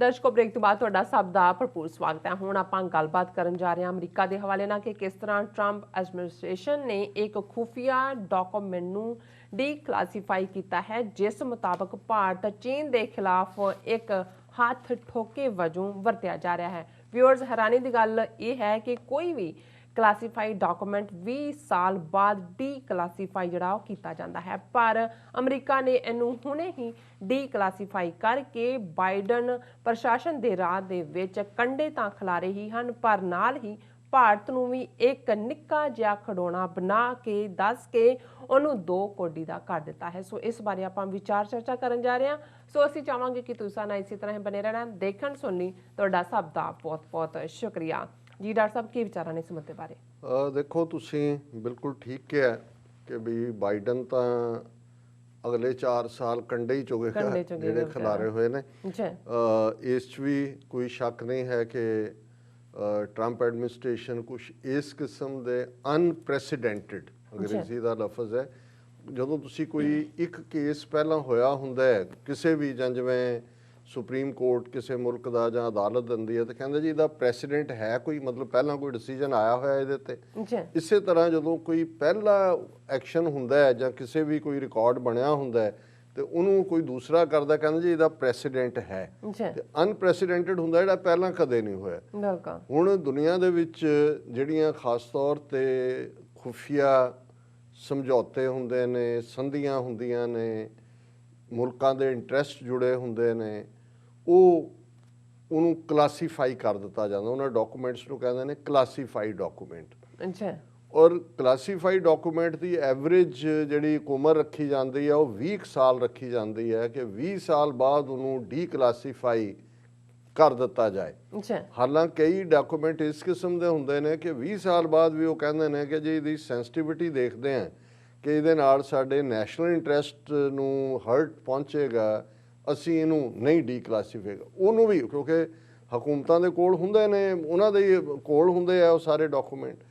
ਦਰਸ਼ਕੋ break ਤੋਂ ਬਾਅਦ ਤੁਹਾਡਾ ਸਭ ਦਾ ਭਰਪੂਰ ਸਵਾਗਤ ਹੈ। ਹੁਣ ਆਪਾਂ ਗੱਲਬਾਤ ਕਰਨ ਜਾ ਰਹੇ ਹਾਂ ਅਮਰੀਕਾ ਦੇ ਹਵਾਲੇ ਨਾਲ ਕਿ ਕਿਸ ਤਰ੍ਹਾਂ ਟਰੰਪ ਐਡਮਿਨਿਸਟ੍ਰੇਸ਼ਨ ਨੇ ਇੱਕ ਖੁਫੀਆ ਡਾਕੂਮੈਂਟ ਨੂੰ ਡੀਕਲਾਸੀਫਾਈ ਕੀਤਾ ਹੈ, ਜਿਸ ਮੁਤਾਬਕ ਭਾਰਤ ਚੀਨ ਦੇ ਖਿਲਾਫ ਇੱਕ ਹੱਥ ਠੋਕੇ ਵਜੋਂ ਵਰਤਿਆ ਜਾ ਰਿਹਾ ਹੈ। ਵਿਊਅਰਸ, ਹੈਰਾਨੀ ਦੀ ਗੱਲ ਇਹ ਹੈ ਕਿ ਕੋਈ ਵੀ ਕਲਾਸੀਫਾਈਡ ਡਾਕੂਮੈਂਟ 20 ਸਾਲ ਬਾਅਦ ਡੀਕਲਾਸੀਫਾਈ ਜਿਹੜਾ ਉਹ ਕੀਤਾ ਜਾਂਦਾ ਹੈ, ਪਰ ਅਮਰੀਕਾ ਨੇ ਇਹਨੂੰ ਹੁਣੇ ਹੀ ਡੀਕਲਾਸੀਫਾਈ ਕਰਕੇ ਬਾਈਡਨ ਪ੍ਰਸ਼ਾਸਨ ਦੇ ਰਾਹ ਦੇ ਵਿੱਚ ਕੰਡੇ ਤਾਂ ਖਿਲਾਰੇ ਹੀ ਹਨ, ਪਰ ਨਾਲ ਹੀ ਭਾਰਤ ਨੂੰ ਵੀ ਇੱਕ ਨਿੱਕਾ ਜਿਹਾ ਖਿਡੌਣਾ ਬਣਾ ਕੇ ਦੱਸ ਕੇ ਉਹਨੂੰ 2 ਕੋਡੀ ਦਾ ਕਰ ਦਿੱਤਾ ਹੈ। ਸੋ ਇਸ ਬਾਰੇ ਆਪਾਂ ਵਿਚਾਰ ਚਰਚਾ ਕਰਨ ਜਾ ਰਹੇ ਹਾਂ। ਸੋ ਅਸੀਂ ਚਾਹਾਂਗੇ ਕਿ ਤੁਸੀਂ ਨਾਲ ਇਸੇ ਤਰ੍ਹਾਂ ਹੀ ਬਨੇ ਰਹਿਣਾ। ਦੇਖਣ ਸੁਣਨੀ ਤੁਹਾਡਾ ਸਭ ਦਾ ਬਹੁਤ ਬਹੁਤ ਸ਼ੁਕਰੀਆ ਜੀ। ਡਾਕਟਰ ਸਾਹਿਬ, ਕੀ ਵਿਚਾਰਾਂ ਨੇ ਇਸ ਮੁੱਦੇ ਬਾਰੇ? ਦੇਖੋ, ਤੁਸੀਂ ਬਿਲਕੁਲ ਠੀਕ ਕਿਹਾ ਕਿ ਵੀ ਬਾਈਡਨ ਤਾਂ ਅਗਲੇ 4 ਸਾਲ ਕੰਡੇ ਹੀ ਚੁਗੇਗਾ ਜਿਹੜੇ ਖਿਲਾਰੇ ਹੋਏ ਨੇ। ਇਸ 'ਚ ਵੀ ਕੋਈ ਸ਼ੱਕ ਨਹੀਂ ਹੈ ਕਿ ਟਰੰਪ ਐਡਮਿਨਿਸਟ੍ਰੇਸ਼ਨ ਕੁਛ ਇਸ ਕਿਸਮ ਦੇ ਅਨਪ੍ਰੈਸੀਡੈਂਟਡ, ਅੰਗਰੇਜ਼ੀ ਦਾ ਲਫ਼ਜ਼ ਹੈ, ਜਦੋਂ ਤੁਸੀਂ ਕੋਈ ਇੱਕ ਕੇਸ ਪਹਿਲਾਂ ਹੋਇਆ ਹੁੰਦਾ ਹੈ ਕਿਸੇ ਵੀ, ਜਾਂ ਜਿਵੇਂ ਸੁਪਰੀਮ ਕੋਰਟ ਕਿਸੇ ਮੁਲਕ ਦਾ ਜਾਂ ਅਦਾਲਤ ਦਿੰਦੀ ਹੈ, ਤਾਂ ਕਹਿੰਦੇ ਜੀ ਇਹਦਾ ਪ੍ਰੈਸੀਡੈਂਟ ਹੈ ਕੋਈ, ਮਤਲਬ ਪਹਿਲਾਂ ਕੋਈ ਡਿਸੀਜਨ ਆਇਆ ਹੋਇਆ ਇਹਦੇ ਤੇ। ਇਸੇ ਤਰ੍ਹਾਂ ਜਦੋਂ ਕੋਈ ਪਹਿਲਾ ਐਕਸ਼ਨ ਹੁੰਦਾ ਹੈ ਜਾਂ ਕਿਸੇ ਵੀ ਕੋਈ ਰਿਕਾਰਡ ਬਣਿਆ ਹੁੰਦਾ ਹੈ ਤੇ ਉਹਨੂੰ ਕੋਈ ਦੂਸਰਾ ਕਰਦਾ, ਕਹਿੰਦੇ ਜੀ ਇਹਦਾ ਪ੍ਰੈਸੀਡੈਂਟ ਹੈ। ਤੇ ਅਨਪ੍ਰੈਸੀਡੈਂਟਡ ਹੁੰਦਾ ਜਿਹੜਾ ਪਹਿਲਾਂ ਕਦੇ ਨਹੀਂ ਹੋਇਆ। ਹੁਣ ਦੁਨੀਆ ਦੇ ਵਿੱਚ ਜਿਹੜੀਆਂ ਖਾਸ ਤੌਰ ਤੇ ਖੁਫੀਆ ਸਮਝੌਤੇ ਹੁੰਦੇ ਨੇ, ਸੰਧੀਆਂ ਹੁੰਦੀਆਂ ਨੇ, ਮੁਲਕਾਂ ਦੇ ਇੰਟਰਸਟ ਜੁੜੇ ਹੁੰਦੇ ਨੇ, ਉਹਨੂੰ ਕਲਾਸੀਫਾਈ ਕਰ ਦਿੱਤਾ ਜਾਂਦਾ। ਉਹਨਾਂ ਡਾਕੂਮੈਂਟਸ ਨੂੰ ਕਹਿੰਦੇ ਨੇ ਕਲਾਸੀਫਾਈਡ ਡਾਕੂਮੈਂਟ। ਔਰ ਕਲਾਸੀਫਾਈਡ ਡਾਕੂਮੈਂਟ ਦੀ ਐਵਰੇਜ ਜਿਹੜੀ ਉਮਰ ਰੱਖੀ ਜਾਂਦੀ ਹੈ ਉਹ 20 ਸਾਲ ਰੱਖੀ ਜਾਂਦੀ ਹੈ ਕਿ 20 ਸਾਲ ਬਾਅਦ ਉਹਨੂੰ ਡੀਕਲਾਸੀਫਾਈ ਕਰ ਦਿੱਤਾ ਜਾਏ। ਹਾਲਾਂਕਿ ਕਈ ਡਾਕੂਮੈਂਟ ਇਸ ਕਿਸਮ ਦੇ ਹੁੰਦੇ ਨੇ ਕਿ 20 ਸਾਲ ਬਾਅਦ ਵੀ ਉਹ ਕਹਿੰਦੇ ਨੇ ਕਿ ਜੀ ਇਹਦੀ ਸੈਂਸਿਟੀਵਿਟੀ ਦੇਖਦੇ ਹਾਂ ਕਿ ਇਹਦੇ ਨਾਲ ਸਾਡੇ ਨੈਸ਼ਨਲ ਇੰਟਰਸਟ ਨੂੰ ਹਰਟ ਪਹੁੰਚੇਗਾ, ਅਸੀਂ ਇਹਨੂੰ ਨਹੀਂ ਡੀਕਲਾਸੀਫਾਈ। ਉਹਨੂੰ ਵੀ ਕਿਉਂਕਿ ਹਕੂਮਤਾਂ ਦੇ ਕੋਲ ਹੁੰਦੇ ਨੇ, ਉਹਨਾਂ ਦੇ ਕੋਲ ਹੁੰਦੇ ਆ ਉਹ ਸਾਰੇ ਡਾਕੂਮੈਂਟ।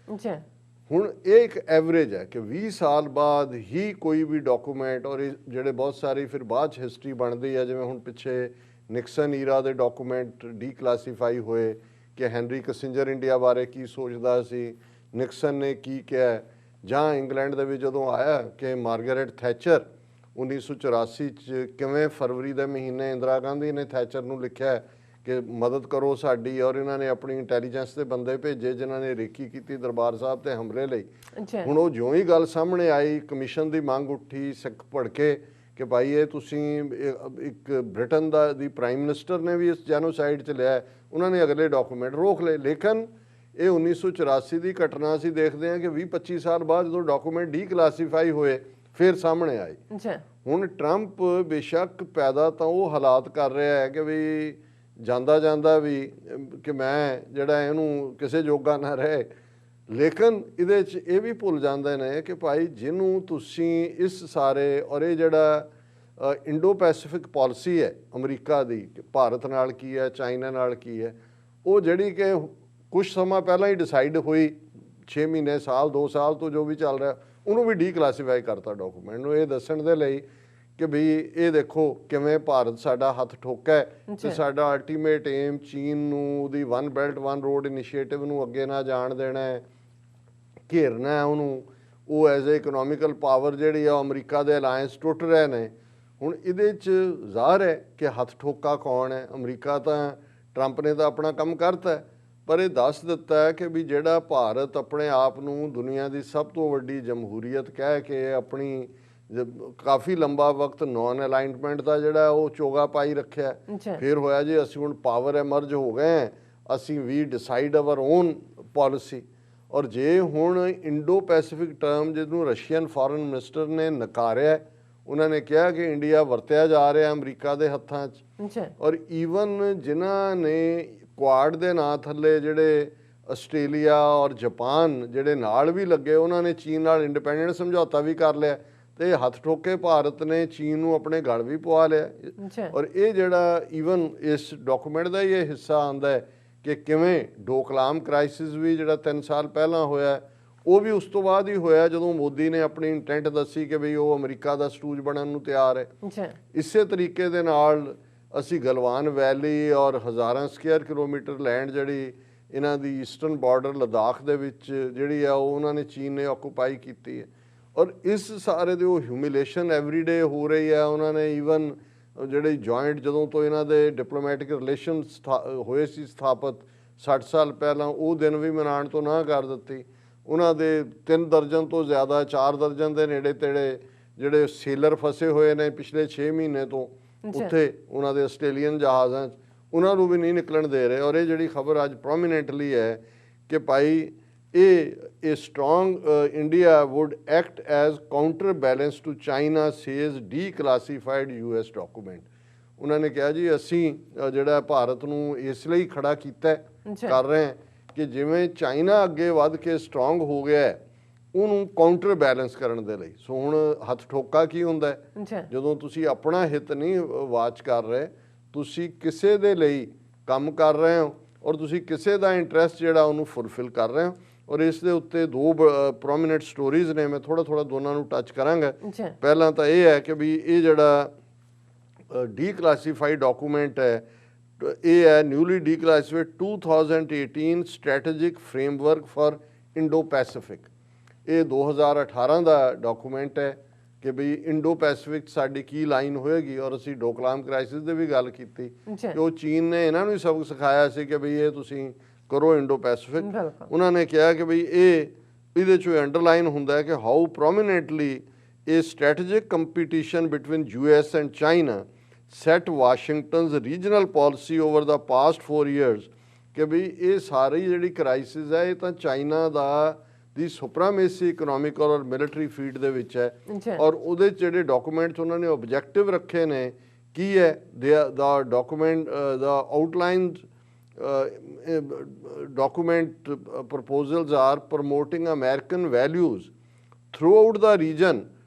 ਹੁਣ ਇਹ ਇੱਕ ਐਵਰੇਜ ਹੈ ਕਿ 20 ਸਾਲ ਬਾਅਦ ਹੀ ਕੋਈ ਵੀ ਡਾਕੂਮੈਂਟ, ਔਰ ਜਿਹੜੇ ਬਹੁਤ ਸਾਰੇ ਫਿਰ ਬਾਅਦ 'ਚ ਹਿਸਟਰੀ ਬਣਦੀ ਹੈ, ਜਿਵੇਂ ਹੁਣ ਪਿੱਛੇ ਨਿਕਸਨ ਈਰਾ ਦੇ ਡਾਕੂਮੈਂਟ ਡੀਕਲਾਸੀਫਾਈ ਹੋਏ ਕਿ ਹੈਨਰੀ ਕਿਸਿੰਜਰ ਇੰਡੀਆ ਬਾਰੇ ਕੀ ਸੋਚਦਾ ਸੀ, ਨਿਕਸਨ ਨੇ ਕੀ ਕਿਹਾ, ਜਾਂ ਇੰਗਲੈਂਡ ਦੇ ਵਿੱਚ ਜਦੋਂ ਆਇਆ ਕਿ ਮਾਰਗਰੇਟ ਥੈਚਰ 1984 'ਚ ਕਿਵੇਂ ਫਰਵਰੀ ਦੇ ਮਹੀਨੇ ਇੰਦਰਾ ਗਾਂਧੀ ਨੇ ਥੈਚਰ ਨੂੰ ਲਿਖਿਆ ਕਿ ਮਦਦ ਕਰੋ ਸਾਡੀ, ਔਰ ਇਹਨਾਂ ਨੇ ਆਪਣੀ ਇੰਟੈਲੀਜੈਂਸ ਦੇ ਬੰਦੇ ਭੇਜੇ ਜਿਨ੍ਹਾਂ ਨੇ ਰੇਕੀ ਕੀਤੀ ਦਰਬਾਰ ਸਾਹਿਬ ਤੇ ਹਮਲੇ ਲਈ। ਹੁਣ ਉਹ ਜਿਉਂ ਹੀ ਗੱਲ ਸਾਹਮਣੇ ਆਈ, ਕਮਿਸ਼ਨ ਦੀ ਮੰਗ ਉੱਠੀ, ਸਿੱਖ ਭੜਕੇ ਕਿ ਭਾਈ ਇਹ ਤੁਸੀਂ ਇੱਕ ਬ੍ਰਿਟਨ ਦੀ ਪ੍ਰਾਈਮ ਮਿਨਿਸਟਰ ਨੇ ਵੀ ਇਸ ਜੈਨੋਸਾਈਡ 'ਚ ਲਿਆ, ਉਹਨਾਂ ਨੇ ਅਗਲੇ ਡਾਕੂਮੈਂਟ ਰੋਕ ਲਏ। ਲੇਕਿਨ ਇਹ 1984 ਦੀ ਘਟਨਾ ਅਸੀਂ ਦੇਖਦੇ ਹਾਂ ਕਿ 20-25 ਸਾਲ ਬਾਅਦ ਜਦੋਂ ਡਾਕੂਮੈਂਟ ਡੀਕਲਾਸੀਫਾਈ ਹੋਏ ਫਿਰ ਸਾਹਮਣੇ ਆਏ। ਹੁਣ ਟਰੰਪ ਬੇਸ਼ੱਕ ਪੈਦਾ ਤਾਂ ਉਹ ਹਾਲਾਤ ਕਰ ਰਿਹਾ ਹੈ ਕਿ ਵੀ ਜਾਂਦਾ ਵੀ ਕਿ ਮੈਂ ਜਿਹੜਾ ਇਹਨੂੰ ਕਿਸੇ ਜੋਗਾ ਨਾ ਰਹੇ, ਲੇਕਿਨ ਇਹਦੇ 'ਚ ਇਹ ਵੀ ਭੁੱਲ ਜਾਂਦੇ ਨੇ ਕਿ ਭਾਈ ਜਿਹਨੂੰ ਤੁਸੀਂ ਇਸ ਸਾਰੇ, ਔਰ ਇਹ ਜਿਹੜਾ ਇੰਡੋ ਪੈਸੀਫਿਕ ਪਾਲਿਸੀ ਹੈ ਅਮਰੀਕਾ ਦੀ, ਭਾਰਤ ਨਾਲ ਕੀ ਹੈ, ਚਾਈਨਾ ਨਾਲ ਕੀ ਹੈ, ਉਹ ਜਿਹੜੀ ਕਿ ਕੁਛ ਸਮਾਂ ਪਹਿਲਾਂ ਹੀ ਡਿਸਾਈਡ ਹੋਈ, 6 ਮਹੀਨੇ, ਸਾਲ, 2 ਸਾਲ ਤੋਂ ਜੋ ਵੀ ਚੱਲ ਰਿਹਾ, ਉਹਨੂੰ ਵੀ ਡੀਕਲਾਸੀਫਾਈ ਕਰਤਾ ਡਾਕੂਮੈਂਟ ਨੂੰ, ਇਹ ਦੱਸਣ ਦੇ ਲਈ ਕਿ ਬਈ ਇਹ ਦੇਖੋ ਕਿਵੇਂ ਭਾਰਤ ਸਾਡਾ ਹੱਥ ਠੋਕਾ ਹੈ ਤੇ ਸਾਡਾ ਅਲਟੀਮੇਟ ਏਮ ਚੀਨ ਨੂੰ ਉਹਦੀ 1 ਬੈਲਟ 1 ਰੋਡ ਇਨੀਸ਼ੀਏਟਿਵ ਨੂੰ ਅੱਗੇ ਨਾ ਜਾਣ ਦੇਣਾ ਹੈ, ਘੇਰਨਾ ਹੈ ਉਹਨੂੰ। ਉਹ ਐਜ਼ ਏ ਇਕਨੋਮਿਕਲ ਪਾਵਰ ਜਿਹੜੀ ਆ ਅਮਰੀਕਾ ਦੇ ਅਲਾਇੰਸ ਟੁੱਟ ਰਹੇ ਨੇ। ਹੁਣ ਇਹਦੇ 'ਚ ਜ਼ਾਹਰ ਹੈ ਕਿ ਹੱਥ ਠੋਕਾ ਕੌਣ ਹੈ? ਅਮਰੀਕਾ ਤਾਂ ਟਰੰਪ ਨੇ ਤਾਂ ਆਪਣਾ ਕੰਮ ਕਰਤਾ, ਪਰ ਇਹ ਦੱਸ ਦਿੱਤਾ ਹੈ ਕਿ ਵੀ ਜਿਹੜਾ ਭਾਰਤ ਆਪਣੇ ਆਪ ਨੂੰ ਦੁਨੀਆ ਦੀ ਸਭ ਤੋਂ ਵੱਡੀ ਜਮਹੂਰੀਅਤ ਕਹਿ ਕੇ ਆਪਣੀ ਕਾਫੀ ਲੰਬਾ ਵਕਤ ਨੌਨ ਅਲਾਈਨਮੈਂਟ ਦਾ ਜਿਹੜਾ ਉਹ ਚੋਗਾ ਪਾਈ ਰੱਖਿਆ, ਫਿਰ ਹੋਇਆ ਜੀ ਅਸੀਂ ਹੁਣ ਪਾਵਰ ਐਮਰਜ ਹੋ ਗਏ, ਅਸੀਂ ਵੀ ਡਿਸਾਈਡ ਅਵਰ ਓਨ ਪਾਲਿਸੀ। ਔਰ ਜੇ ਹੁਣ ਇੰਡੋ ਪੈਸੀਫਿਕ ਟਰਮ ਜਿਹਨੂੰ ਰਸ਼ੀਅਨ ਫੋਰਨ ਮਿਨਿਸਟਰ ਨੇ ਨਕਾਰਿਆ, ਉਹਨਾਂ ਨੇ ਕਿਹਾ ਕਿ ਇੰਡੀਆ ਵਰਤਿਆ ਜਾ ਰਿਹਾ ਅਮਰੀਕਾ ਦੇ ਹੱਥਾਂ 'ਚ। ਔਰ ਈਵਨ ਜਿਨ੍ਹਾਂ ਨੇ ਕੁਆਡ ਦੇ ਨਾਂ ਥੱਲੇ ਜਿਹੜੇ ਆਸਟ੍ਰੇਲੀਆ ਔਰ ਜਾਪਾਨ ਜਿਹੜੇ ਨਾਲ ਵੀ ਲੱਗੇ, ਉਹਨਾਂ ਨੇ ਚੀਨ ਨਾਲ ਇੰਡੀਪੈਂਡੈਂਟ ਸਮਝੌਤਾ ਵੀ ਕਰ ਲਿਆ ਤੇ ਹੱਥ ਠੋਕੇ ਭਾਰਤ ਨੇ ਚੀਨ ਨੂੰ ਆਪਣੇ ਗਲ ਵੀ ਪਵਾ ਲਿਆ। ਔਰ ਇਹ ਜਿਹੜਾ ਈਵਨ ਇਸ ਡਾਕੂਮੈਂਟ ਦਾ ਹੀ ਇਹ ਹਿੱਸਾ ਆਉਂਦਾ ਹੈ ਕਿ ਕਿਵੇਂ ਡੋਕਲਾਮ ਕ੍ਰਾਈਸਿਸ ਵੀ ਜਿਹੜਾ 3 ਸਾਲ ਪਹਿਲਾਂ ਹੋਇਆ, ਉਹ ਵੀ ਉਸ ਤੋਂ ਬਾਅਦ ਹੀ ਹੋਇਆ ਜਦੋਂ ਮੋਦੀ ਨੇ ਆਪਣੀ ਇੰਟੈਂਟ ਦੱਸੀ ਕਿ ਬਈ ਉਹ ਅਮਰੀਕਾ ਦਾ ਸਟੂਜ ਬਣਨ ਨੂੰ ਤਿਆਰ ਹੈ। ਇਸੇ ਤਰੀਕੇ ਦੇ ਨਾਲ ਅਸੀਂ ਗਲਵਾਨ ਵੈਲੀ ਔਰ ਹਜ਼ਾਰਾਂ ਸਕੁਅਰ ਕਿਲੋਮੀਟਰ ਲੈਂਡ ਜਿਹੜੀ ਇਹਨਾਂ ਦੀ ਈਸਟਰਨ ਬਾਰਡਰ ਲਦਾਖ ਦੇ ਵਿੱਚ ਜਿਹੜੀ ਆ ਉਹ ਉਹਨਾਂ ਨੇ ਚੀਨ ਨੇ ਆਕੂਪਾਈ ਕੀਤੀ ਹੈ। ਔਰ ਇਸ ਸਾਰੇ ਦੇ ਉਹ ਹਿਊਮਿਲੇਸ਼ਨ ਐਵਰੀਡੇ ਹੋ ਰਹੀ ਹੈ। ਉਹਨਾਂ ਨੇ ਈਵਨ ਜਿਹੜੇ ਜੁਆਇੰਟ ਜਦੋਂ ਤੋਂ ਇਹਨਾਂ ਦੇ ਡਿਪਲੋਮੈਟਿਕ ਰਿਲੇਸ਼ਨ ਹੋਏ ਸੀ ਸਥਾਪਿਤ 60 ਸਾਲ ਪਹਿਲਾਂ, ਉਹ ਦਿਨ ਵੀ ਮਨਾਉਣ ਤੋਂ ਨਾ ਕਰ ਦਿੱਤੀ। ਉਹਨਾਂ ਦੇ 3 ਦਰਜਨ ਤੋਂ ਜ਼ਿਆਦਾ 4 ਦਰਜਨ ਦੇ ਨੇੜੇ ਤੇੜੇ ਜਿਹੜੇ ਸੇਲਰ ਫਸੇ ਹੋਏ ਨੇ ਪਿਛਲੇ 6 ਮਹੀਨੇ ਤੋਂ ਉੱਥੇ ਉਹਨਾਂ ਦੇ ਆਸਟ੍ਰੇਲੀਅਨ ਜਹਾਜ਼ਾਂ 'ਚ, ਉਹਨਾਂ ਨੂੰ ਵੀ ਨਹੀਂ ਨਿਕਲਣ ਦੇ ਰਹੇ। ਔਰ ਇਹ ਜਿਹੜੀ ਖਬਰ ਅੱਜ ਪ੍ਰੋਮੀਨੈਂਟਲੀ ਹੈ ਕਿ ਭਾਈ ਇਹ strong India would act as counter balance to China says declassified US document. ਉਹਨਾਂ ਨੇ ਕਿਹਾ ਜੀ ਅਸੀਂ ਜਿਹੜਾ ਭਾਰਤ ਨੂੰ ਇਸ ਲਈ ਖੜਾ ਕੀਤਾ ਕਰ ਰਹੇ ਹਾਂ ਕਿ ਜਿਵੇਂ ਚਾਈਨਾ ਅੱਗੇ ਵੱਧ ਕੇ ਸਟਰੋਂਗ ਹੋ ਗਿਆ ਹੈ, ਉਹਨੂੰ ਕਾਊਂਟਰ ਬੈਲੈਂਸ ਕਰਨ ਦੇ ਲਈ। ਸੋ ਹੁਣ ਹੱਥ ਠੋਕਾ ਕੀ ਹੁੰਦਾ ਹੈ? ਜਦੋਂ ਤੁਸੀਂ ਆਪਣਾ ਹਿੱਤ ਨਹੀਂ ਵਾਚ ਕਰ ਰਹੇ, ਤੁਸੀਂ ਕਿਸੇ ਦੇ ਲਈ ਕੰਮ ਕਰ ਰਹੇ ਹੋ ਔਰ ਤੁਸੀਂ ਕਿਸੇ ਦਾ ਇੰਟਰਸਟ ਜਿਹੜਾ ਉਹਨੂੰ ਫੁਲਫਿਲ ਕਰ ਰਹੇ ਹੋ। ਔਰ ਇਸ ਦੇ ਉੱਤੇ 2 ਪ੍ਰੋਮੀਨੈਂਟ ਸਟੋਰੀਜ਼ ਨੇ, ਮੈਂ ਥੋੜਾ ਦੋਨਾਂ ਨੂੰ ਟੱਚ ਕਰਾਂਗਾ। ਪਹਿਲਾਂ ਤਾਂ ਇਹ ਹੈ ਕਿ ਵੀ ਇਹ ਜਿਹੜਾ ਡੀਕਲਾਸੀਫਾਈਡ ਡਾਕੂਮੈਂਟ ਹੈ, ਇਹ ਹੈ newly declassified 2018 strategic framework for Indo Pacific. ਇਹ 2018 ਦਾ ਡਾਕੂਮੈਂਟ ਹੈ ਕਿ ਬਈ ਇੰਡੋ ਪੈਸੀਫਿਕ ਸਾਡੀ ਕੀ ਲਾਈਨ ਹੋਏਗੀ। ਔਰ ਅਸੀਂ ਡੋਕਲਾਮ ਕ੍ਰਾਈਸਿਸ ਦੀ ਵੀ ਗੱਲ ਕੀਤੀ ਕਿ ਉਹ ਚੀਨ ਨੇ ਇਹਨਾਂ ਨੂੰ ਹੀ ਸਬਕ ਸਿਖਾਇਆ ਸੀ ਕਿ ਬਈ ਇਹ ਤੁਸੀਂ ਕਰੋ ਇੰਡੋ ਪੈਸੀਫਿਕ। ਉਹਨਾਂ ਨੇ ਕਿਹਾ ਕਿ ਬਈ ਇਹਦੇ 'ਚੋਂ ਅੰਡਰਲਾਈਨ ਹੁੰਦਾ ਹੈ ਕਿ ਹਾਊ ਪ੍ਰੋਮੀਨੈਂਟਲੀ ਇਹ strategic competition between US and China set Washington's regional policy over the past 4 years। ਕਿ ਬਈ ਇਹ ਸਾਰੀ ਜਿਹੜੀ ਕ੍ਰਾਈਸਿਸ ਹੈ ਇਹ ਤਾਂ ਚਾਈਨਾ ਦੀ ਸੁਪਰਾਮੇਸੀ ਇਕਨੋਮਿਕ ਔਰ ਮਿਲਟਰੀ ਫੀਲਡ ਦੇ ਵਿੱਚ ਹੈ। ਔਰ ਉਹਦੇ 'ਚ ਜਿਹੜੇ ਡਾਕੂਮੈਂਟਸ ਉਹਨਾਂ ਨੇ ਓਬਜੈਕਟਿਵ ਰੱਖੇ ਨੇ ਕੀ ਹੈ, the document the outline document proposals are promoting American values throughout the region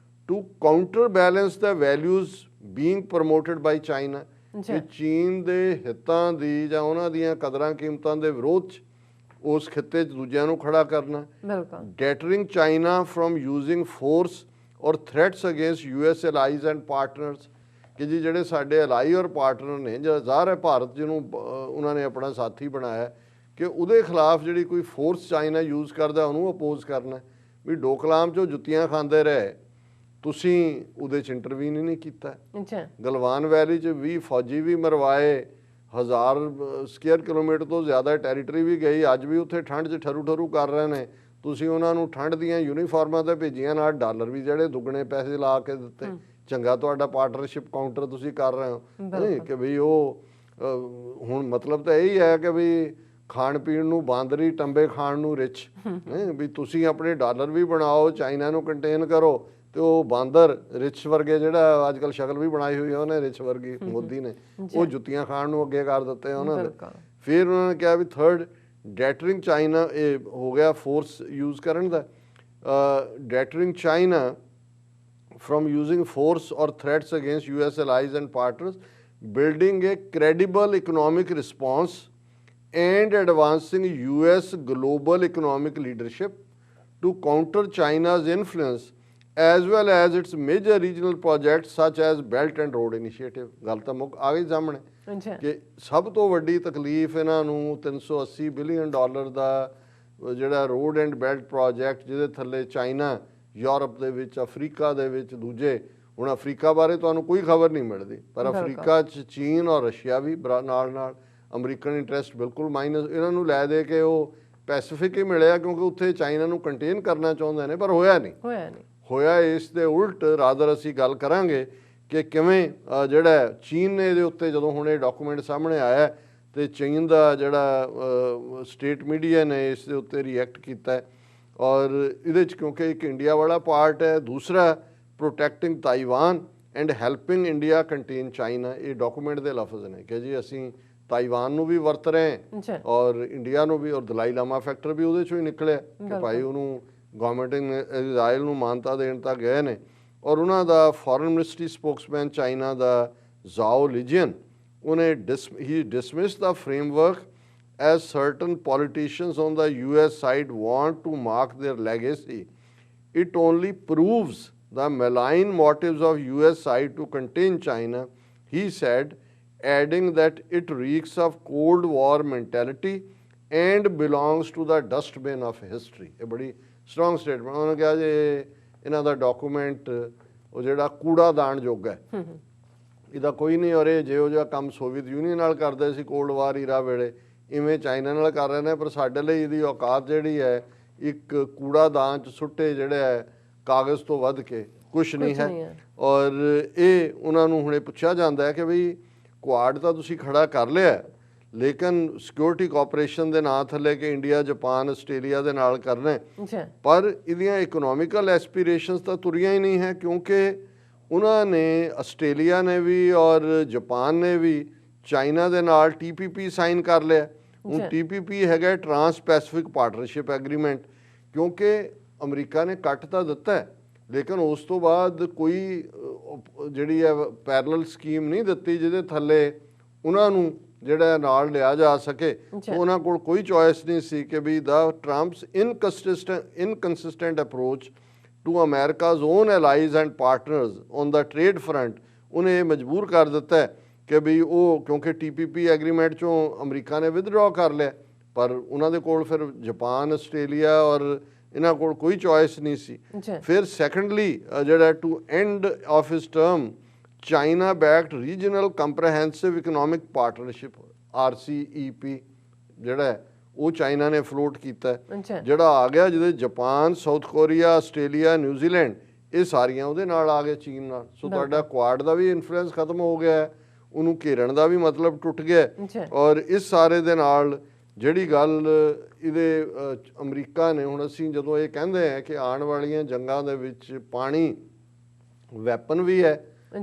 to counterbalance the values being promoted by China। ਕਿ ਚੀਨ ਦੇ ਹਿੱਤਾਂ ਦੀ ਜਾਂ ਉਹਨਾਂ ਦੀਆਂ ਕਦਰਾਂ ਕੀਮਤਾਂ ਦੇ ਵਿਰੋਧ 'ਚ ਉਸ ਖਿੱਤੇ 'ਚ ਦੂਜਿਆਂ ਨੂੰ ਖੜਾ ਕਰਨਾ। ਡੈਟਰਿੰਗ ਚਾਈਨਾ ਫਰੋਮ ਯੂਜ਼ਿੰਗ ਫੋਰਸ ਔਰ threats against US allies and partners। ਕਿ ਜੀ ਜਿਹੜੇ ਸਾਡੇ ਅਲਾਈ ਔਰ ਪਾਰਟਨਰ ਨੇ, ਜਿਹੜਾ ਜ਼ਾਹਰ ਹੈ ਭਾਰਤ ਜਿਹਨੂੰ ਉਹਨਾਂ ਨੇ ਆਪਣਾ ਸਾਥੀ ਬਣਾਇਆ, ਕਿ ਉਹਦੇ ਖਿਲਾਫ ਜਿਹੜੀ ਕੋਈ ਫੋਰਸ ਚਾਈਨਾ ਯੂਜ਼ ਕਰਦਾ ਉਹਨੂੰ ਅਪੋਜ਼ ਕਰਨਾ। ਵੀ ਡੋਕਲਾਮ 'ਚੋਂ ਜੁੱਤੀਆਂ ਖਾਂਦੇ ਰਹੇ, ਤੁਸੀਂ ਉਹਦੇ 'ਚ ਇੰਟਰਵੀਨ ਹੀ ਨਹੀਂ ਕੀਤਾ। ਗਲਵਾਨ ਵੈਲੀ 'ਚ 20 ਫੌਜੀ ਵੀ ਮਰਵਾਏ, 1000 ਸਕੁਅਰ ਕਿਲੋਮੀਟਰ ਤੋਂ ਜ਼ਿਆਦਾ ਟੈਰੀਟਰੀ ਵੀ ਗਈ। ਅੱਜ ਵੀ ਉੱਥੇ ਠੰਡ 'ਚ ਠਰੂ ਕਰ ਰਹੇ ਨੇ। ਤੁਸੀਂ ਉਹਨਾਂ ਨੂੰ ਠੰਡ ਦੀਆਂ ਯੂਨੀਫਾਰਮਾਂ ਤਾਂ ਭੇਜੀਆਂ, ਨਾਲ ਡਾਲਰ ਵੀ ਜਿਹੜੇ ਦੁੱਗਣੇ ਪੈਸੇ ਲਾ ਕੇ ਦਿੱਤੇ। ਚੰਗਾ ਤੁਹਾਡਾ ਪਾਰਟਨਰਸ਼ਿਪ ਕਾਊਂਟਰ ਤੁਸੀਂ ਕਰ ਰਹੇ ਹੋ ਨਹੀਂ ਕਿ ਵੀ ਉਹ ਹੁਣ ਮਤਲਬ ਤਾਂ ਇਹੀ ਹੈ ਕਿ ਵੀ ਖਾਣ ਪੀਣ ਨੂੰ ਬਾਂਦਰੀ, ਟੰਬੇ ਖਾਣ ਨੂੰ ਰਿਚ। ਵੀ ਤੁਸੀਂ ਆਪਣੇ ਡਾਲਰ ਵੀ ਬਣਾਓ, ਚਾਈਨਾ ਨੂੰ ਕੰਟੇਨ ਕਰੋ, ਤੇ ਉਹ ਬਾਂਦਰ ਰਿਚ ਵਰਗੇ, ਜਿਹੜਾ ਅੱਜ ਕੱਲ੍ਹ ਸ਼ਕਲ ਵੀ ਬਣਾਈ ਹੋਈ ਹੈ ਉਹਨੇ ਰਿਚ ਵਰਗੀ ਮੋਦੀ ਨੇ, ਉਹ ਜੁੱਤੀਆਂ ਖਾਣ ਨੂੰ ਅੱਗੇ ਕਰ ਦਿੱਤੇ ਉਹਨਾਂ ਦੇ। ਫਿਰ ਉਹਨਾਂ ਨੇ ਕਿਹਾ ਵੀ ਥਰਡ ਡੈਟਰਿੰਗ ਚਾਈਨਾ, ਇਹ ਹੋ ਗਿਆ ਫੋਰਸ ਯੂਜ਼ ਕਰਨ ਦਾ। ਡੈਟਰਿੰਗ China from using force or threats against US allies and partners, building a credible economic response and advancing US global economic leadership to counter China's influence as well as its major regional projects such as Belt and Road Initiative। ਗੱਲ ਤਾਂ ਮੁੱਕ ਆ ਗਈ ਸਾਹਮਣੇ ਕਿ ਸਭ ਤੋਂ ਵੱਡੀ ਤਕਲੀਫ ਇਹਨਾਂ ਨੂੰ $380 ਬਿਲੀਅਨ ਦਾ ਜਿਹੜਾ ਰੋਡ ਐਂਡ ਬੈਲਟ ਪ੍ਰੋਜੈਕਟ, ਜਿਹਦੇ ਥੱਲੇ ਚਾਈਨਾ, ਯੂਰਪ ਦੇ ਵਿੱਚ, ਅਫਰੀਕਾ ਦੇ ਵਿੱਚ ਦੂਜੇ, ਹੁਣ ਅਫਰੀਕਾ ਬਾਰੇ ਤੁਹਾਨੂੰ ਕੋਈ ਖਬਰ ਨਹੀਂ ਮਿਲਦੀ, ਪਰ ਅਫਰੀਕਾ 'ਚ ਚੀਨ ਔਰ ਰਸ਼ੀਆ ਵੀ ਨਾਲ ਅਮਰੀਕਨ ਇੰਟਰਸਟ ਬਿਲਕੁਲ ਮਾਈਨਸ, ਇਹਨਾਂ ਨੂੰ ਲੈ ਦੇ ਕੇ ਉਹ ਪੈਸੀਫਿਕ ਹੀ ਮਿਲਿਆ ਕਿਉਂਕਿ ਉੱਥੇ ਚਾਈਨਾ ਨੂੰ ਕੰਟੇਨ ਕਰਨਾ ਚਾਹੁੰਦੇ ਨੇ, ਪਰ ਹੋਇਆ ਨਹੀਂ। ਇਸ ਦੇ ਉਲਟ ਰਾਦਰ ਅਸੀਂ ਗੱਲ ਕਰਾਂਗੇ ਕਿ ਕਿਵੇਂ ਜਿਹੜਾ ਚੀਨ ਨੇ ਇਹਦੇ ਉੱਤੇ, ਜਦੋਂ ਹੁਣ ਇਹ ਡਾਕੂਮੈਂਟ ਸਾਹਮਣੇ ਆਇਆ ਤੇ ਚੀਨ ਦਾ ਜਿਹੜਾ ਸਟੇਟ ਮੀਡੀਆ ਨੇ ਇਸ ਦੇ ਉੱਤੇ ਰਿਐਕਟ ਕੀਤਾ। ਔਰ ਇਹਦੇ 'ਚ ਕਿਉਂਕਿ ਇੱਕ ਇੰਡੀਆ ਵਾਲਾ ਪਾਰਟ ਹੈ, ਦੂਸਰਾ protecting Taiwan and helping India contain China. ਇਹ ਡਾਕੂਮੈਂਟ ਦੇ ਲਫ਼ਜ਼ ਨੇ ਕਿ ਜੀ ਅਸੀਂ ਤਾਈਵਾਨ ਨੂੰ ਵੀ ਵਰਤ ਰਹੇ ਔਰ ਇੰਡੀਆ ਨੂੰ ਵੀ, ਔਰ ਦਲਾਈ ਲਾਮਾ ਫੈਕਟਰ ਵੀ ਉਹਦੇ 'ਚੋਂ ਹੀ ਨਿਕਲਿਆ ਕਿ ਭਾਈ ਉਹਨੂੰ ਗਵਰਨਮੈਂਟ ਇਜ਼ਰਾਈਲ ਨੂੰ ਮਾਨਤਾ ਦੇਣ ਤਾਂ ਗਏ ਨੇ। ਔਰ ਉਹਨਾਂ ਦਾ ਫੋਰਨ ਮਿਨਿਸਟਰੀ ਸਪੋਕਸਮੈਨ ਚਾਈਨਾ ਦਾ ਜ਼ਾਓ ਲਿਜੀਅਨ, ਉਹਨੇ ਹੀ dismiss the framework as certain politicians on the US side want to mark their legacy. It only proves the malign motives of US side to contain China, he said, adding that it reeks of Cold War mentality and belongs to the dustbin of history। ਇਹ ਬੜੀ strong statement ਉਹਨੇ ਕਿਹਾ ਜੇ ਇਹਨਾਂ ਦਾ document ਉਹ ਜਿਹੜਾ ਕੂੜਾਦਾਨ ਯੋਗ ਹੈ, ਇਹਦਾ ਕੋਈ ਨਹੀਂ। ਔਰ ਇਹ ਜਿਹੋ ਜਿਹਾ ਕੰਮ ਸੋਵੀਅਤ ਯੂਨੀਅਨ ਨਾਲ ਕਰਦੇ ਸੀ ਕੋਲਡ ਵਾਰ ਈਰਾ ਵੇਲੇ, ਇਵੇਂ ਚਾਈਨਾ ਨਾਲ ਕਰ ਰਹੇ ਨੇ। ਪਰ ਸਾਡੇ ਲਈ ਇਹਦੀ ਔਕਾਤ ਜਿਹੜੀ ਹੈ ਇੱਕ ਕੂੜਾਦਾਨ 'ਚ ਸੁੱਟੇ ਜਿਹੜੇ ਹੈ ਕਾਗਜ਼ ਤੋਂ ਵੱਧ ਕੇ ਕੁਛ ਨਹੀਂ ਹੈ। ਔਰ ਇਹ ਉਹਨਾਂ ਨੂੰ ਹੁਣੇ ਪੁੱਛਿਆ ਜਾਂਦਾ ਹੈ ਕਿ ਬਈ ਕੁਆਡ ਤਾਂ ਤੁਸੀਂ ਖੜਾ ਕਰ ਲਿਆ, ਲੇਕਿਨ ਸਿਕਿਉਰਿਟੀ ਕੋਆਪਰੇਸ਼ਨ ਦੇ ਨਾਂ ਥੱਲੇ ਕਿ ਇੰਡੀਆ, ਜਾਪਾਨ, ਆਸਟ੍ਰੇਲੀਆ ਦੇ ਨਾਲ ਕਰਨਾ, ਪਰ ਇਹਦੀਆਂ ਇਕਨੋਮਿਕਲ ਐਸਪੀਰੇਸ਼ਨਸ ਤਾਂ ਤੁਰੀਆਂ ਹੀ ਨਹੀਂ ਹੈ, ਕਿਉਂਕਿ ਉਹਨਾਂ ਨੇ ਆਸਟ੍ਰੇਲੀਆ ਨੇ ਵੀ ਔਰ ਜਾਪਾਨ ਨੇ ਵੀ ਚਾਈਨਾ ਦੇ ਨਾਲ TPP ਸਾਈਨ ਕਰ ਲਿਆ। ਹੁਣ TPP ਹੈਗਾ ਟਰਾਂਸ ਪੈਸੀਫਿਕ ਪਾਰਟਨਰਸ਼ਿਪ ਐਗਰੀਮੈਂਟ, ਕਿਉਂਕਿ ਅਮਰੀਕਾ ਨੇ ਕੱਟ ਤਾਂ ਦਿੱਤਾ, ਲੇਕਿਨ ਉਸ ਤੋਂ ਬਾਅਦ ਕੋਈ ਜਿਹੜੀ ਹੈ ਪੈਰਲਲ ਸਕੀਮ ਨਹੀਂ ਦਿੱਤੀ ਜਿਹਦੇ ਥੱਲੇ ਉਹਨਾਂ ਨੂੰ ਜਿਹੜਾ ਨਾਲ ਲਿਆ ਜਾ ਸਕੇ। ਉਹਨਾਂ ਕੋਲ ਕੋਈ ਚੋਇਸ ਨਹੀਂ ਸੀ ਕਿ ਵੀ the Trump's inconsistent approach to America's own allies and partners on the trade front ਉਹਨੇ ਇਹ ਮਜਬੂਰ ਕਰ ਦਿੱਤਾ ਹੈ ਕਿ ਵੀ ਉਹ, ਕਿਉਂਕਿ TPP ਐਗਰੀਮੈਂਟ 'ਚੋਂ ਅਮਰੀਕਾ ਨੇ ਵਿਦਡਰਾਅ ਕਰ ਲਿਆ, ਪਰ ਉਹਨਾਂ ਦੇ ਕੋਲ ਫਿਰ ਜਾਪਾਨ, ਆਸਟ੍ਰੇਲੀਆ ਔਰ ਇਹਨਾਂ ਕੋਲ ਕੋਈ ਚੋਇਸ ਨਹੀਂ ਸੀ। ਫਿਰ ਸੈਕੰਡਲੀ ਜਿਹੜਾ to end of his term China backed regional comprehensive economic partnership RCEP ਜਿਹੜਾ ਹੈ ਉਹ ਚਾਈਨਾ ਨੇ ਫਲੋਟ ਕੀਤਾ, ਜਿਹੜਾ ਆ ਗਿਆ ਜਿਹਦੇ Japan, south Korea, Australia, New Zealand ਇਹ ਸਾਰੀਆਂ ਉਹਦੇ ਨਾਲ ਆ ਗਏ ਚੀਨ ਨਾਲ। ਸੋ ਤੁਹਾਡਾ ਕੁਆਡ ਦਾ ਵੀ ਇਨਫਲੂਐਂਸ ਖਤਮ ਹੋ ਗਿਆ, ਉਹਨੂੰ ਘੇਰਨ ਦਾ ਵੀ ਮਤਲਬ ਟੁੱਟ ਗਿਆ। ਔਰ ਇਸ ਸਾਰੇ ਦੇ ਨਾਲ ਜਿਹੜੀ ਗੱਲ ਇਹਦੇ ਅਮਰੀਕਾ ਨੇ, ਹੁਣ ਅਸੀਂ ਜਦੋਂ ਇਹ ਕਹਿੰਦੇ ਆ ਕਿ ਆਉਣ ਵਾਲੀਆਂ ਜੰਗਾਂ ਦੇ ਵਿੱਚ ਪਾਣੀ ਵੈਪਨ ਵੀ ਹੈ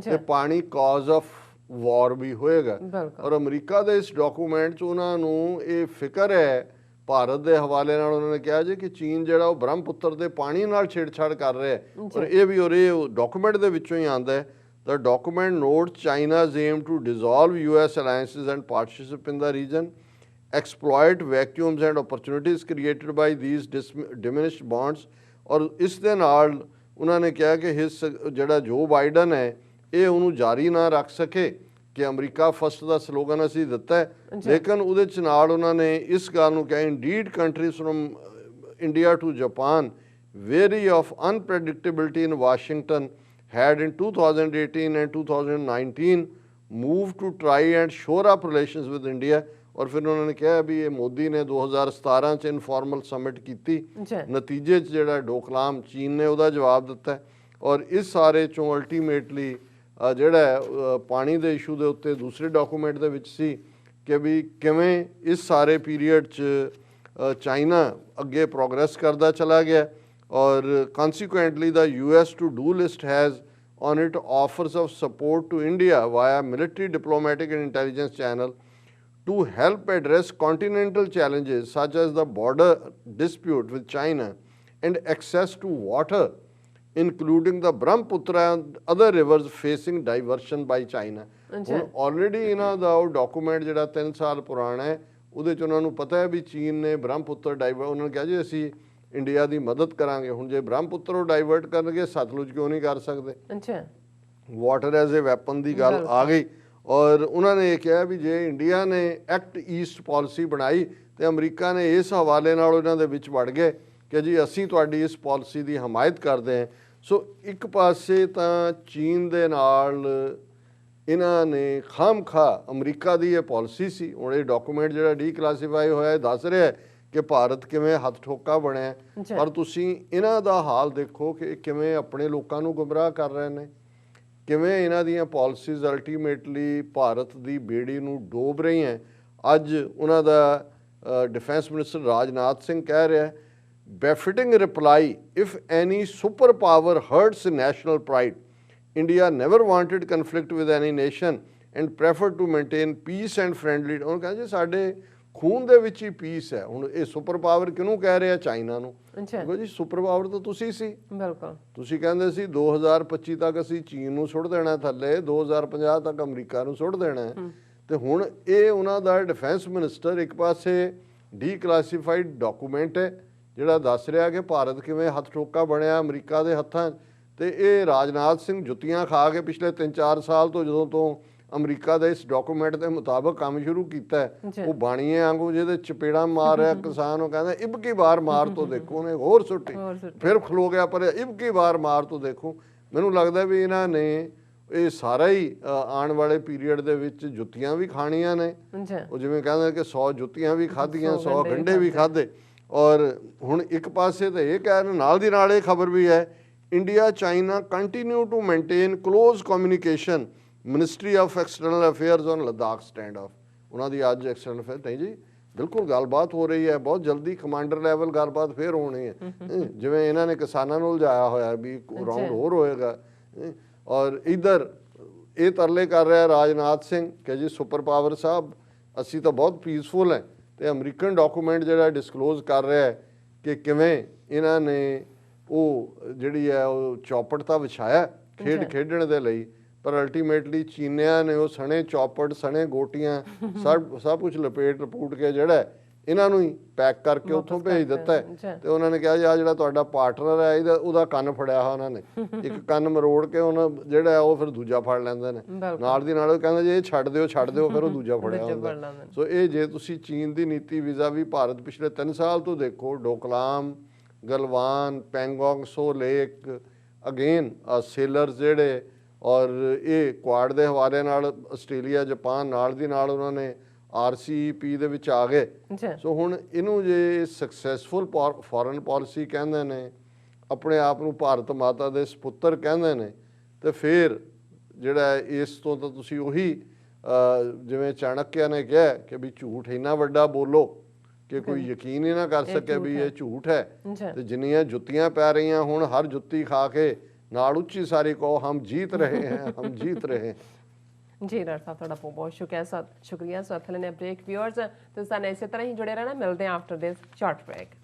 ਤੇ ਪਾਣੀ ਕਾਜ਼ ਆਫ ਵਾਰ ਵੀ ਹੋਏਗਾ, ਔਰ ਅਮਰੀਕਾ ਦੇ ਇਸ ਡਾਕੂਮੈਂਟ 'ਚ ਉਹਨਾਂ ਨੂੰ ਇਹ ਫਿਕਰ ਹੈ ਭਾਰਤ ਦੇ ਹਵਾਲੇ ਨਾਲ। ਉਹਨਾਂ ਨੇ ਕਿਹਾ ਜੀ ਕਿ ਚੀਨ ਜਿਹੜਾ ਉਹ ਬ੍ਰਹਮਪੁੱਤਰ ਦੇ ਪਾਣੀ ਨਾਲ ਛੇੜਛਾੜ ਕਰ ਰਿਹਾ ਹੈ, ਔਰ ਇਹ ਵੀ ਔਰ ਇਹ ਡਾਕੂਮੈਂਟ ਦੇ ਵਿੱਚੋਂ ਹੀ ਆਉਂਦਾ ਹੈ। The document notes China's aim to dissolve US alliances and partnership in the region, exploit vacuums and opportunities created by these diminished bonds। ਔਰ ਇਸ ਦੇ ਨਾਲ ਉਹਨਾਂ ਨੇ ਕਿਹਾ ਕਿ ਜਿਹੜਾ ਜੋ ਬਾਈਡਨ ਹੈ ਇਹ ਉਹਨੂੰ ਜਾਰੀ ਨਾ ਰੱਖ ਸਕੇ ਕਿ ਅਮਰੀਕਾ ਫਸਟ ਦਾ ਸਲੋਗਨ ਅਸੀਂ ਦਿੱਤਾ ਹੈ, ਲੇਕਿਨ ਉਹਦੇ 'ਚ ਨਾਲ ਉਹਨਾਂ ਨੇ ਇਸ ਗੱਲ ਨੂੰ ਕਿਹਾ indeed countries from India to Japan wary of unpredictability in Washington had in 2018 and 2019 moved to try and shore up relations with India। ਔਰ ਫਿਰ ਉਹਨਾਂ ਨੇ ਕਿਹਾ ਵੀ ਇਹ ਮੋਦੀ ਨੇ 2017 'ਚ ਇਨਫਾਰਮਲ ਸਮਿਟ ਕੀਤੀ, ਨਤੀਜੇ 'ਚ ਜਿਹੜਾ ਡੋਕਲਾਮ ਚੀਨ ਨੇ ਉਹਦਾ ਜਵਾਬ ਦਿੱਤਾ। ਔਰ ਇਸ ਸਾਰੇ 'ਚੋਂ ਅਲਟੀਮੇਟਲੀ ਜਿਹੜਾ ਪਾਣੀ ਦੇ ਇਸ਼ੂ ਦੇ ਉੱਤੇ ਦੂਸਰੇ ਡਾਕੂਮੈਂਟ ਦੇ ਵਿੱਚ ਸੀ ਕਿ ਵੀ ਕਿਵੇਂ ਇਸ ਸਾਰੇ ਪੀਰੀਅਡ 'ਚ ਚਾਈਨਾ ਅੱਗੇ ਪ੍ਰੋਗਰੈਸ ਕਰਦਾ ਚਲਾ ਗਿਆ। और consequently the US to-do list has on it offers of support to India via military, diplomatic and intelligence channel to help address continental challenges such as the border dispute with China and access to water including the Brahmaputra and other rivers facing diversion by China। already ਇਹਨਾਂ ਦਾ ਉਹ document ਜਿਹੜਾ 3 ਸਾਲ ਪੁਰਾਣਾ ਹੈ ਉਹਦੇ 'ਚ ਉਹਨਾਂ ਨੂੰ ਪਤਾ ਹੈ ਵੀ ਚੀਨ ਨੇ ਬ੍ਰਹਮਪੁੱਤਰ ਉਹਨਾਂ ਨੇ ਕਿਹਾ ਜੀ ਅਸੀਂ ਇੰਡੀਆ ਦੀ ਮਦਦ ਕਰਾਂਗੇ। ਹੁਣ ਜੇ ਬ੍ਰਹਮਪੁੱਤਰ ਨੂੰ ਡਾਈਵਰਟ ਕਰਨਗੇ ਸਤਲੁਜ ਕਿਉਂ ਨਹੀਂ ਕਰ ਸਕਦੇ? ਵਾਟਰ ਐਜ਼ ਏ ਵੈਪਨ ਦੀ ਗੱਲ ਆ ਗਈ। ਔਰ ਉਹਨਾਂ ਨੇ ਇਹ ਕਿਹਾ ਵੀ ਜੇ ਇੰਡੀਆ ਨੇ ਐਕਟ ਈਸਟ ਪਾਲਿਸੀ ਬਣਾਈ ਤੇ ਅਮਰੀਕਾ ਨੇ ਇਸ ਹਵਾਲੇ ਨਾਲ ਉਹਨਾਂ ਦੇ ਵਿੱਚ ਵੜ ਗਏ ਕਿ ਜੀ ਅਸੀਂ ਤੁਹਾਡੀ ਇਸ ਪਾਲਿਸੀ ਦੀ ਹਮਾਇਤ ਕਰਦੇ ਹਾਂ। ਸੋ ਇੱਕ ਪਾਸੇ ਤਾਂ ਚੀਨ ਦੇ ਨਾਲ ਇਹਨਾਂ ਨੇ ਖਾਮਖਾ ਅਮਰੀਕਾ ਦੀ ਇਹ ਪਾਲਿਸੀ ਸੀ। ਹੁਣ ਇਹ ਡਾਕੂਮੈਂਟ ਜਿਹੜਾ ਡੀਕਲਾਸੀਫਾਈ ਹੋਇਆ ਦੱਸ ਰਿਹਾ ਕਿ ਭਾਰਤ ਕਿਵੇਂ ਹੱਥ ਠੋਕਾ ਬਣਿਆ, ਪਰ ਤੁਸੀਂ ਇਹਨਾਂ ਦਾ ਹਾਲ ਦੇਖੋ ਕਿ ਕਿਵੇਂ ਆਪਣੇ ਲੋਕਾਂ ਨੂੰ ਗੁੰਮਰਾਹ ਕਰ ਰਹੇ ਨੇ, ਕਿਵੇਂ ਇਹਨਾਂ ਦੀਆਂ ਪਾਲਿਸੀਜ਼ ਅਲਟੀਮੇਟਲੀ ਭਾਰਤ ਦੀ ਬੇੜੀ ਨੂੰ ਡੋਬ ਰਹੀਆਂ। ਅੱਜ ਉਹਨਾਂ ਦਾ ਡਿਫੈਂਸ ਮਿਨਿਸਟਰ ਰਾਜਨਾਥ ਸਿੰਘ ਕਹਿ ਰਿਹਾ befitting reply if any super power hurts national pride India never wanted conflict with any nation and prefer to maintain peace and friendly. ਉਹਨੂੰ ਕਹਿੰਦੇ ਸਾਡੇ ਖੂਨ ਦੇ ਵਿੱਚ ਹੀ ਪੀਸ ਹੈ। ਹੁਣ ਇਹ ਸੁਪਰ ਪਾਵਰ ਕਿਹਨੂੰ ਕਹਿ ਰਿਹਾ? ਚਾਈਨਾ ਨੂੰ। ਦੇਖੋ ਜੀ ਸੁਪਰ ਪਾਵਰ ਤਾਂ ਤੁਸੀਂ ਸੀ, ਬਿਲਕੁਲ। ਤੁਸੀਂ ਕਹਿੰਦੇ ਸੀ 2025 ਤੱਕ ਅਸੀਂ ਚੀਨ ਨੂੰ ਸੁੱਟ ਦੇਣਾ ਥੱਲੇ, 2050 ਤੱਕ ਅਮਰੀਕਾ ਨੂੰ ਸੁੱਟ ਦੇਣਾ ਹੈ। ਤੇ ਹੁਣ ਇਹ ਉਹਨਾਂ ਦਾ ਡਿਫੈਂਸ ਮਿਨਿਸਟਰ ਇੱਕ ਪਾਸੇ ਡੀਕਲਾਸੀਫਾਈਡ ਡਾਕੂਮੈਂਟ ਹੈ ਜਿਹੜਾ ਦੱਸ ਰਿਹਾ ਕਿ ਭਾਰਤ ਕਿਵੇਂ ਹੱਥ ਠੋਕਾ ਬਣਿਆ ਅਮਰੀਕਾ ਦੇ ਹੱਥਾਂ, ਤੇ ਇਹ ਰਾਜਨਾਥ ਸਿੰਘ ਜੁੱਤੀਆਂ ਖਾ ਕੇ ਪਿਛਲੇ 3-4 ਸਾਲ ਤੋਂ ਜਦੋਂ ਤੋਂ ਅਮਰੀਕਾ ਦੇ ਇਸ ਡਾਕੂਮੈਂਟ ਦੇ ਮੁਤਾਬਕ ਕੰਮ ਸ਼ੁਰੂ ਕੀਤਾ ਹੈ, ਉਹ ਬਾਣੀਏ ਵਾਂਗੂ ਜਿਹਦੇ ਚਪੇੜਾ ਮਾਰ ਰਿਹਾ ਕਿਸਾਨ, ਉਹ ਕਹਿੰਦਾ ਇਬਕੀ ਬਾਰ ਮਾਰ ਤੋਂ ਦੇਖੋ, ਉਹਨੇ ਹੋਰ ਸੁੱਟੀ, ਫਿਰ ਖਲੋ ਗਿਆ ਪਰ ਇਬਕੀ ਬਾਰ ਮਾਰ ਤੋਂ ਦੇਖੋ। ਮੈਨੂੰ ਲੱਗਦਾ ਵੀ ਇਹਨਾਂ ਨੇ ਇਹ ਸਾਰਾ ਹੀ ਆਉਣ ਵਾਲੇ ਪੀਰੀਅਡ ਦੇ ਵਿੱਚ ਜੁੱਤੀਆਂ ਵੀ ਖਾਣੀਆਂ ਨੇ। ਉਹ ਜਿਵੇਂ ਕਹਿੰਦੇ ਕਿ 100 ਜੁੱਤੀਆਂ ਵੀ ਖਾਧੀਆਂ, 100 ਗੰਢੇ ਵੀ ਖਾਧੇ। ਔਰ ਹੁਣ ਇੱਕ ਪਾਸੇ ਤਾਂ ਇਹ ਕਹਿਣ, ਨਾਲ ਦੀ ਨਾਲ ਇਹ ਖਬਰ ਵੀ ਹੈ, India China continue to maintain close communication, ministry of external affairs on Ladakh standoff. ਉਹਨਾਂ ਦੀ ਅੱਜ ਐਕਸਟਰਨਲ ਅਫੇਅਰ ਨਹੀਂ ਜੀ, ਬਿਲਕੁਲ ਗੱਲਬਾਤ ਹੋ ਰਹੀ ਹੈ, ਬਹੁਤ ਜਲਦੀ ਕਮਾਂਡਰ ਲੈਵਲ ਗੱਲਬਾਤ ਫਿਰ ਹੋਣੀ ਹੈ। ਜਿਵੇਂ ਇਹਨਾਂ ਨੇ ਕਿਸਾਨਾਂ ਨੂੰ ਉਲਝਾਇਆ ਹੋਇਆ ਵੀ ਰਾਊਂਡ ਹੋਰ ਹੋਏਗਾ। ਔਰ ਇਧਰ ਇਹ ਤਰਲੇ ਕਰ ਰਿਹਾ ਰਾਜਨਾਥ ਸਿੰਘ ਕਿ ਜੀ ਸੁਪਰ ਪਾਵਰ ਸਾਹਿਬ ਅਸੀਂ ਤਾਂ ਬਹੁਤ ਪੀਸਫੁਲ ਹੈ, ਤੇ ਅਮਰੀਕਨ ਡਾਕੂਮੈਂਟ ਜਿਹੜਾ ਡਿਸਕਲੋਜ਼ ਕਰ ਰਿਹਾ ਹੈ ਕਿ ਕਿਵੇਂ ਇਹਨਾਂ ਨੇ ਉਹ ਜਿਹੜੀ ਹੈ ਉਹ ਚੌਪੜ ਵਿਛਾਇਆ ਖੇਡ ਖੇਡਣ ਦੇ ਲਈ, ਪਰ ਅਲਟੀਮੇਟਲੀ ਚੀਨਿਆਂ ਨੇ ਉਹ ਸਣੇ ਚੌਪੜ ਸਣੇ ਗੋਟੀਆਂ ਸਭ ਕੁਝ ਲਪੇਟ ਲਪੂਟ ਕੇ ਜਿਹੜਾ ਇਹਨਾਂ ਨੂੰ ਹੀ ਪੈਕ ਕਰਕੇ ਉੱਥੋਂ ਭੇਜ ਦਿੱਤਾ ਹੈ। ਤੇ ਉਹਨਾਂ ਨੇ ਕਿਹਾ ਜੀ ਆ ਜਿਹੜਾ ਤੁਹਾਡਾ ਪਾਰਟਨਰ ਹੈ ਉਹਦਾ ਕੰਨ ਫੜਿਆ ਹੋਇਆ ਉਹਨਾਂ ਨੇ, ਇੱਕ ਕੰਨ ਮਰੋੜ ਕੇ ਉਹਨਾਂ ਜਿਹੜਾ ਉਹ ਫਿਰ ਦੂਜਾ ਫੜ ਲੈਂਦੇ ਨੇ, ਨਾਲ ਦੀ ਨਾਲ ਉਹ ਕਹਿੰਦੇ ਜੀ ਇਹ ਛੱਡ ਦਿਓ ਫਿਰ ਉਹ ਦੂਜਾ ਫੜਿਆ ਹੁੰਦਾ। ਸੋ ਇਹ ਜੇ ਤੁਸੀਂ ਚੀਨ ਦੀ ਨੀਤੀ ਵੀਜ਼ਾ ਵੀ ਭਾਰਤ ਪਿਛਲੇ 3 ਸਾਲ ਤੋਂ ਦੇਖੋ, ਡੋਕਲਾਮ, ਗਲਵਾਨ, ਪੈਂਗੋਂਗ ਸੋ ਲੇਕ, ਅਗੇਨ ਸੇਲਰਸ ਜਿਹੜੇ, ਔਰ ਇਹ ਕੁਆਡ ਦੇ ਹਵਾਲੇ ਨਾਲ ਆਸਟ੍ਰੇਲੀਆ ਜਾਪਾਨ ਨਾਲ ਦੀ ਨਾਲ ਉਹਨਾਂ ਨੇ RCEP ਦੇ ਵਿੱਚ ਆ ਗਏ। ਸੋ ਹੁਣ ਇਹਨੂੰ ਜੇ ਸਕਸੈਸਫੁਲ ਫੋਰਨ ਪਾਲਿਸੀ ਕਹਿੰਦੇ ਨੇ, ਆਪਣੇ ਆਪ ਨੂੰ ਭਾਰਤ ਮਾਤਾ ਦੇ ਸਪੁੱਤਰ ਕਹਿੰਦੇ ਨੇ, ਤੇ ਫਿਰ ਜਿਹੜਾ ਇਸ ਤੋਂ ਤਾਂ ਤੁਸੀਂ ਉਹੀ ਜਿਵੇਂ ਚਾਣਕਿਆ ਨੇ ਕਿਹਾ ਕਿ ਵੀ ਝੂਠ ਇੰਨਾ ਵੱਡਾ ਬੋਲੋ ਕਿ ਕੋਈ ਯਕੀਨ ਹੀ ਨਾ ਕਰ ਸਕੇ ਵੀ ਇਹ ਝੂਠ ਹੈ। ਤੇ ਜਿੰਨੀਆਂ ਜੁੱਤੀਆਂ ਪੈ ਰਹੀਆਂ ਹੁਣ, ਹਰ ਜੁੱਤੀ ਖਾ ਕੇ ਨਾਲ ਉੱਚੀ ਸਾਰੀ ਕਹੋ ਹਮ ਜੀਤ ਰਹੇ हैं, हम जीत रहे हैं। जी डॉक्टर साहब, थोड़ा बहुत शुक्रिया। साथ लेने ब्रेक व्यूअर्स तो इसे तरह ही जुड़े रहना, मिलते हैं आफ्टर दिस शॉर्ट ब्रेक।